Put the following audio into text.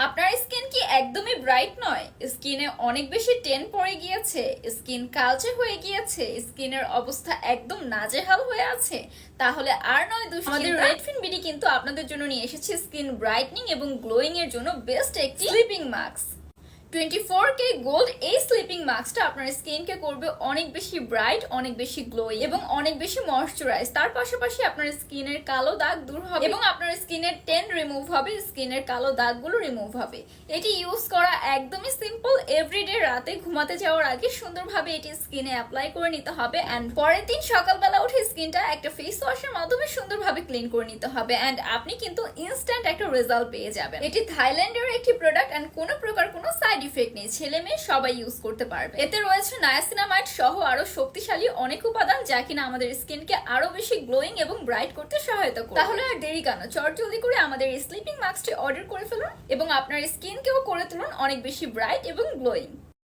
আপনার স্কিন কি একদমই ব্রাইট নয়? স্কিনে অনেক বেশি টেন পড়ে গিয়েছে, স্কিন কালচে হয়ে গিয়েছে, স্কিনের অবস্থা একদম নাজেহাল হয়ে আছে? তাহলে আর নয় দুশ্চিন্তা, আমাদের রেডফিন বিডি কিন্তু আপনাদের জন্য নিয়ে এসেছে স্কিন ব্রাইটনিং এবং গ্লোয়িং এর জন্য বেস্ট একটি স্লিপিং মাস্ক। 24K গোল্ড এই স্লিপিং মাস্কটা আপনার স্কিনকে করবে অনেক বেশি ব্রাইট, অনেক বেশি গ্লোয়িং এবং অনেক বেশি ময়শ্চারাইজ। তার পাশাপাশি আপনার স্কিনের কালো দাগ দূর হবে এবং আপনার স্কিনের টেন রিমুভ হবে, স্কিনের কালো দাগগুলো রিমুভ হবে। এটি ইউজ করা একদমই সিম্পল। এভরিডে রাতে ঘুমাতে যাওয়ার আগে সুন্দরভাবে এটি স্কিনে অ্যাপ্লাই করে নিতে হবে অ্যান্ড পরের দিন সকালবেলা উঠে স্কিনটা একটা ফেস ওয়াশের মাধ্যমে সুন্দরভাবে ক্লিন করে নিতে হবে অ্যান্ড আপনি কিন্তু ইনস্ট্যান্ট একটা রেজাল্ট পেয়ে যাবেন। এটি থাইল্যান্ডের একটি প্রোডাক্ট অ্যান্ড কোনো প্রকার কোনো সাইড ইফেক্ট নেই, ছেলে মেয়ে সবাই ইউজ করতে পারবে। এতে রয়েছে নায়াসিনামাইড সহ আরো শক্তিশালী অনেক উপাদান যা কিনা আমাদের স্কিনকে আরো বেশি গ্লোয়িং এবং ব্রাইট করতে সহায়তা করবে। তাহলে আর দেরি কেন, চটজলদি করে আমাদের এই স্লিপিং মাস্কটি অর্ডার করে ফেলুন এবং আপনার স্কিনকেও করে তুলুন অনেক বেশি ব্রাইট এবং গ্লোয়িং।